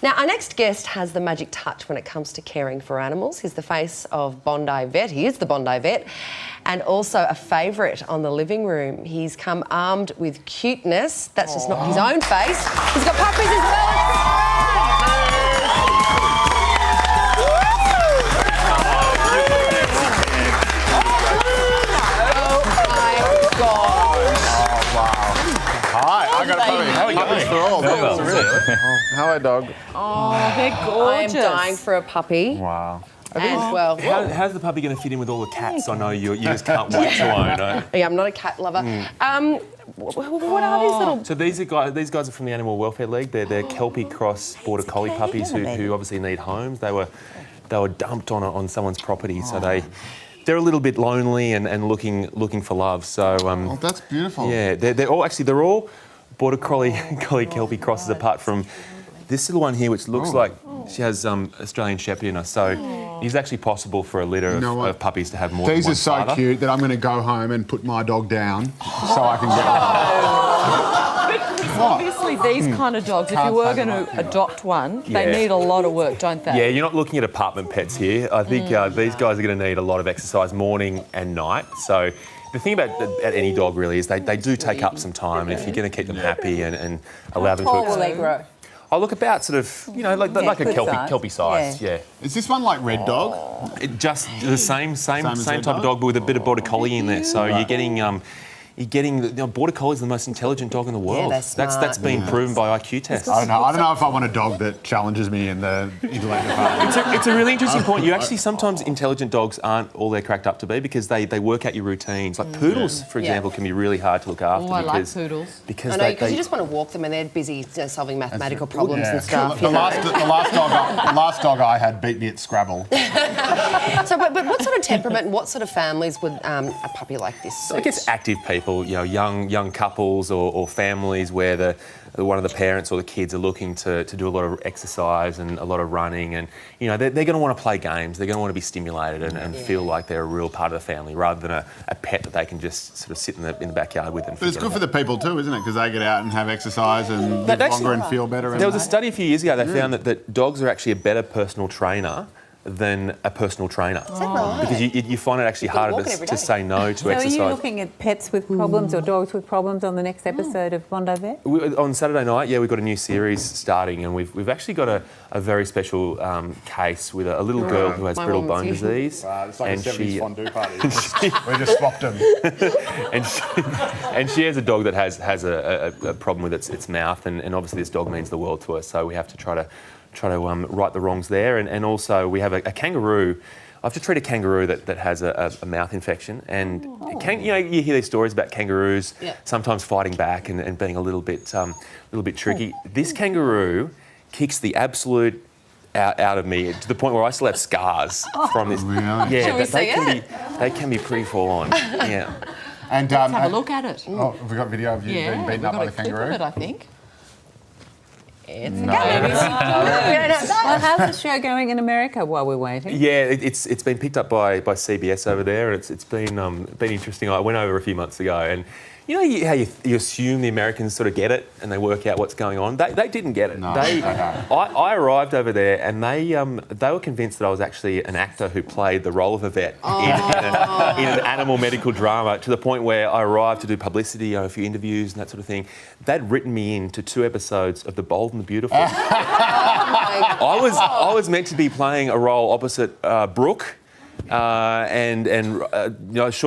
Now, our next guest has the magic touch when it comes to caring for animals. He's the face of Bondi Vet. He is the Bondi Vet, and also a favourite on the living room. He's come armed with cuteness. That's just not his own face. He's got puppies as well. I got a puppy. How are you going? For all. Hello, dog. Oh, they're gorgeous. I am dying for a puppy. Wow. And, well, how's the puppy going to fit in with all the cats? I know you just can't wait to own, right? Yeah, I'm not a cat lover. What are these little... So these guys are from the Animal Welfare League. They're Kelpie cross Border Collie puppies who obviously need homes. They were dumped on someone's property, so they're a little bit lonely and looking for love. So oh, that's beautiful. Yeah, they're all Border Collie Kelpie crosses, apart from this little one here, which looks like she has Australian Shepherd in her. So it's actually possible for a litter of puppies to have more than one These are so cute that I'm going to go home and put my dog down so I can get one. Obviously, these kind of dogs, if you were going to adopt one, they need a lot of work, don't they? Yeah, you're not looking at apartment pets here. I think these guys are going to need a lot of exercise morning and night. So the thing about any dog really is they do take up some time, and if you're going to keep them happy and allow them to... How tall will they grow? I look about sort of, like a Kelpie size, yeah. Is this one like Red Dog? Just the same type of dog, but with a bit of Border Collie in there. So you're getting Border Collie's the most intelligent dog in the world. Yeah, that's been proven by IQ tests. I don't know if I want a dog that challenges me in the intellect department. It's a really interesting point. You actually sometimes intelligent dogs aren't all they're cracked up to be because they work out your routines. Like poodles, for example, can be really hard to look after. Oh, I like poodles. Because I know, because you just want to walk them and they're busy solving mathematical problems and stuff. The last dog I had beat me at Scrabble. So, but what sort of temperament and what sort of families would a puppy like this suit? I guess active people, young couples or families where one of the parents or the kids are looking to do a lot of exercise and a lot of running, and they're going to want to play games. They're going to want to be stimulated and feel like they're a real part of the family rather than a pet that they can just sort of sit in the backyard with. But it's good for the people too, isn't it? Because they get out and have exercise and live longer and feel better. There was a study a few years ago. They found that dogs are actually a better personal trainer than a personal trainer. Is that right? Because you find it actually harder to say no to exercise. So are you looking at pets with problems or dogs with problems on the next episode of Bondi Vet? On Saturday night, we've got a new series starting, and we've actually got a very special case with a little girl who has brittle bone disease. It's like a 70s fondue party. We just swapped them. and she has a dog that has a problem with its mouth, and obviously this dog means the world to us, so we have to try to right the wrongs there. And also we have a kangaroo. I have to treat a kangaroo that has a mouth infection, and you hear these stories about kangaroos sometimes fighting back and being a little bit tricky. This kangaroo kicks the absolute out of me to the point where I still have scars from this. Really? Yeah, they can be pretty full on. Yeah. And let's have a look at it. Oh, have we got video of you being beaten up by the kangaroo? It, I think. It's Well, how's the show going in America while we're waiting? Yeah, it's been picked up by CBS over there, and it's been interesting. I went over a few months ago, and how you assume the Americans sort of get it and they work out what's going on. They didn't get it. No, I arrived over there, and they were convinced that I was actually an actor who played the role of a vet in an animal medical drama, to the point where I arrived to do publicity, a few interviews and that sort of thing. They'd written me into 2 episodes of The Bold and the Beautiful. I was meant to be playing a role opposite Brooke. Sort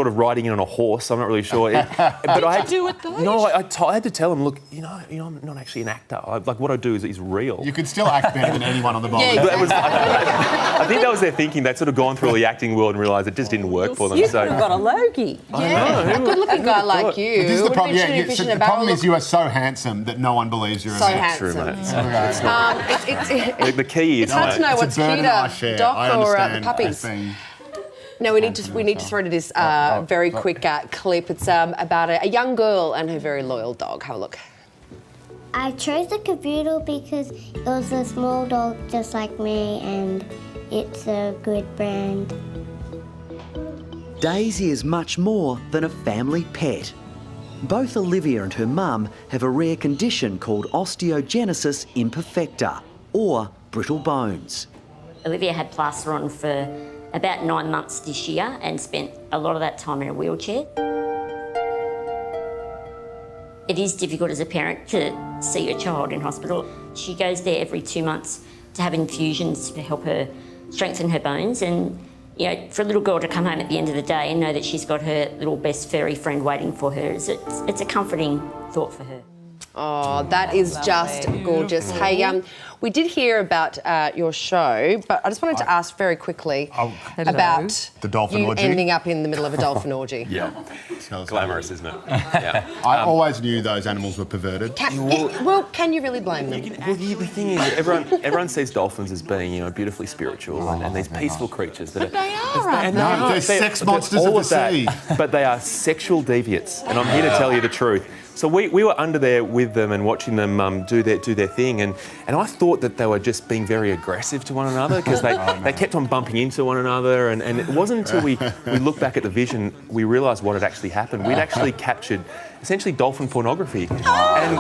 of riding in on a horse. I'm not really sure. But I had to do it though. No, I had to tell him, look, I'm not actually an actor. What I do is real. You could still act better than anyone on the board. I think that was their thinking. They'd sort of gone through all the acting world and realised it just didn't work for them. You could have got a Logie. A good-looking guy like you. But this is the problem. The problem is you are so handsome that no one believes you're a man. True, mate. The key is... It's hard to know what's cuter, Doc or puppies. No, we need to throw to this very quick clip. It's about a young girl and her very loyal dog. Have a look. I chose the Cavoodle because it was a small dog just like me, and it's a good brand. Daisy is much more than a family pet. Both Olivia and her mum have a rare condition called osteogenesis imperfecta, or brittle bones. Olivia had plaster on for about 9 months this year and spent a lot of that time in a wheelchair. It is difficult as a parent to see your child in hospital. She goes there every 2 months to have infusions to help her strengthen her bones, and you know, for a little girl to come home at the end of the day and know that she's got her little best furry friend waiting for her, it's a comforting thought for her. Oh, that is just gorgeous. Hey, we did hear about your show, but I just wanted to ask very quickly about the dolphin you orgy. Ending up in the middle of a dolphin orgy. Yeah. Glamorous, isn't it? Yeah. I always knew those animals were perverted. Can you really blame them? Well, the thing is, everyone sees dolphins as being, you know, beautifully spiritual and these peaceful creatures that They are, aren't they? No, they're sex monsters of the sea. But they are sexual deviants, and I'm here to tell you the truth. So we were under there with them and watching them do their thing, and I thought that they were just being very aggressive to one another because they kept on bumping into one another, and it wasn't until we looked back at the vision we realised what had actually happened. We'd actually captured essentially dolphin pornography, and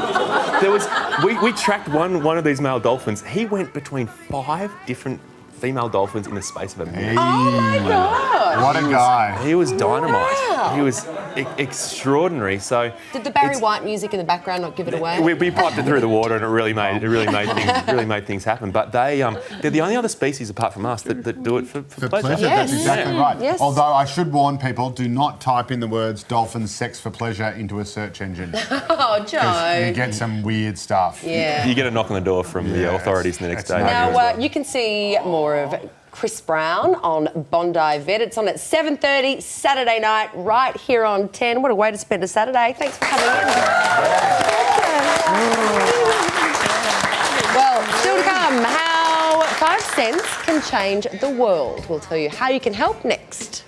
there was we tracked one of these male dolphins. He went between 5 different female dolphins in the space of a minute. Oh my God! What a guy. He was dynamite. Wow. He was extraordinary. So did the Barry White music in the background not give it away? We piped it through the water, and it really made things happen. But they're the only other species apart from us that do it for pleasure. Yes. That's exactly right. Yes. Although I should warn people, do not type in the words dolphin sex for pleasure into a search engine. Oh, Joe. You get some weird stuff. Yeah. You get a knock on the door from the authorities the next day. Now, you can see more of Chris Brown on Bondi Vet. It's on at 7:30 Saturday night, right here on 10. What a way to spend a Saturday. Thanks for coming in. Well, still to come, how 5 cents can change the world. We'll tell you how you can help next.